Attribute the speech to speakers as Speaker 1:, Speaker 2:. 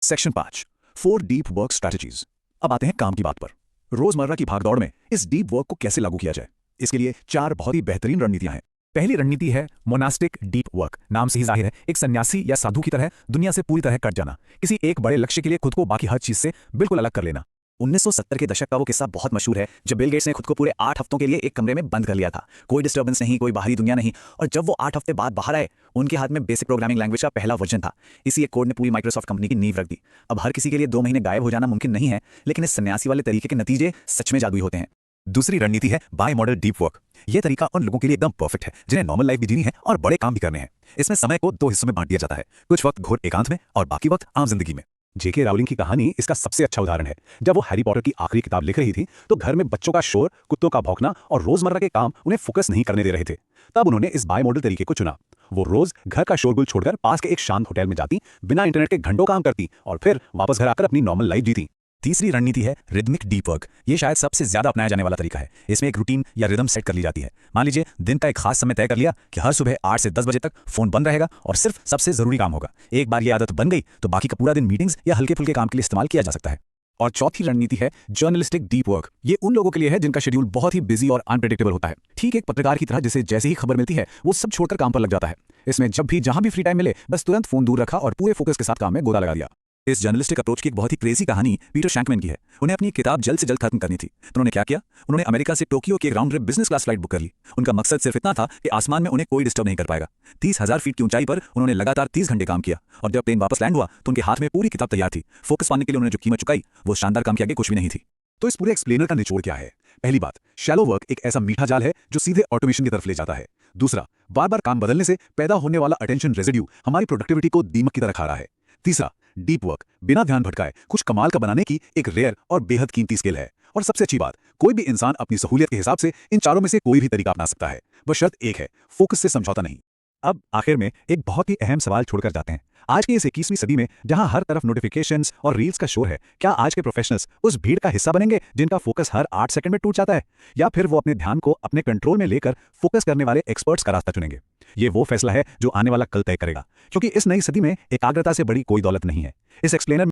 Speaker 1: Section 5 4 deep work strategies. अब आते हैं काम की बात पर। रोजमर्रा की भागदौड़ में इस डीप वर्क को कैसे लागू किया जाए, इसके लिए 4 बहुत ही बेहतरीन रणनीतियां हैं। पहली रणनीति है मोनास्टिक डीप वर्क। नाम से ही जाहिर है, एक सन्यासी या साधु की तरह दुनिया से पूरी तरह कट जाना, किसी एक बड़े लक्ष्य के लिए खुद को बाकी हर चीज से बिल्कुल अलग कर लेना। 1970 के दशक का वो किस्सा बहुत मशहूर है, जब बिल गेट्स ने खुद को पूरे 8 हफ्तों के लिए एक कमरे में बंद कर लिया था। कोई डिस्टर्बेंस नहीं, कोई बाहरी दुनिया नहीं, और जब वो 8 हफ्ते बाद बाहर आए, उनके हाथ में बेसिक प्रोग्रामिंग लैंग्वेज का पहला वर्जन था। इसी एक कोड ने पूरी माइक्रोसॉफ्ट कंपनी की नींव रख दी। अब हर किसी के लिए 2 महीने गायब हो जाना मुमकिन नहीं है, लेकिन इस सन्यासी वाले तरीके के नतीजे सच में जादुई होते हैं। दूसरी रणनीति है बाय मॉडल डीप वर्क। यह तरीका उन लोगों के लिए एकदम परफेक्ट है जिन्हें नॉर्मल लाइफ भी जीनी है और बड़े काम भी करने हैं। इसमें समय को 2 हिस्सों में बांट दिया जाता है, कुछ वक्त घोर एकांत में और बाकी वक्त आम जिंदगी में। जेके राउलिंग की कहानी इसका सबसे अच्छा उदाहरण है। जब वो हैरी पॉटर की आखिरी किताब लिख रही थी, तो घर में बच्चों का शोर, कुत्तों का भौंकना और रोजमर्रा के काम उन्हें फोकस नहीं करने दे रहे थे। तब उन्होंने इस बाय मॉडल तरीके को चुना। वो रोज घर का शोरगुल छोड़कर पास के एक शांत होटल में जाती, बिना इंटरनेट के घंटों काम करती और फिर वापस घर आकर अपनी नॉर्मल लाइफ जीती। तीसरी रणनीति है रिदमिक डीप वर्क। ये शायद सबसे ज्यादा अपनाया जाने वाला तरीका है। इसमें एक रूटीन या रिदम सेट कर ली जाती है। मान लीजिए दिन का एक खास समय तय कर लिया कि हर सुबह 8 से 10 बजे तक फोन बंद रहेगा और सिर्फ सबसे जरूरी काम होगा। एक बार ये आदत बन गई तो बाकी का पूरा दिन मीटिंग्स या हल्के फुल्के काम के लिए इस्तेमाल किया जा सकता है। और चौथी रणनीति है जर्नलिस्टिक डीप वर्क। ये उन लोगों के लिए है जिनका शेड्यूल बहुत ही बिजी और अनप्रेडिक्टेबल होता है, ठीक एक पत्रकार की तरह जिसे जैसे ही खबर मिलती है वो सब छोड़कर काम पर लग जाता है। इसमें जब भी जहां भी फ्री टाइम मिले, बस तुरंत फोन दूर रखा और पूरे फोकस के साथ काम में गोता लगा दिया। इस जर्नलिस्टिक अप्रोच की एक बहुत ही क्रेजी कहानी पीटर शैंकमैन की है। उन्हें अपनी किताब जल्द से जल्द खत्म करनी थी, तो उन्होंने क्या किया, उन्होंने अमेरिका से टोक्यो की एक round trip business class flight book कर ली। उनका मकसद सिर्फ इतना था कि आसमान में उन्हें कोई डिस्टर्ब नहीं कर पाएगा। 30,000 फीट की ऊंचाई पर उन्होंने लगातार 30 घंटे काम किया और जब प्लेन वापस लैंड हुआ तो उनके हाथ में पूरी किताब तैयार थी। फोकस पाने के लिए उन्होंने जो कीमत चुकाई, वो शानदार काम के आगे कुछ भी नहीं थी। तो इस पूरे एक्सप्लेनर का निचोड़ क्या है? पहली बात, शैलो वर्क एक ऐसा मीठा जाल है जो सीधे ऑटोमेशन की तरफ ले जाता है। दूसरा, बार बार काम बदलने से पैदा होने वाला अटेंशन रेजिड्यू हमारी प्रोडक्टिविटी को दीमक की तरह खा रहा है। तीसरा, डीप वर्क बिना ध्यान भटकाए कुछ कमाल का बनाने की एक रेयर और बेहद कीमती स्किल है। और सबसे अच्छी बात, कोई भी इंसान अपनी सहूलियत के हिसाब से इन चारों में से कोई भी तरीका अपना सकता है। बस शर्त एक है, फोकस से समझौता नहीं। अब आखिर में एक बहुत ही अहम सवाल छोड़कर जाते हैं। आज की इस 21वीं सदी में जहां हर तरफ नोटिफिकेशंस और रील्स का शोर है, क्या आज के प्रोफेशनल्स उस भीड़ का हिस्सा बनेंगे जिनका फोकस हर 8 सेकंड में टूट जाता है, या फिर वो अपने ध्यान को अपने कंट्रोल में लेकर फोकस करने वाले एक्सपर्ट्स का रास्ता चुनेंगे? ये वो फैसला है जो आने वाला कल तय करेगा, क्योंकि इस नई सदी में एकाग्रता से बड़ी कोई दौलत नहीं है। इस एक्सप्लेनर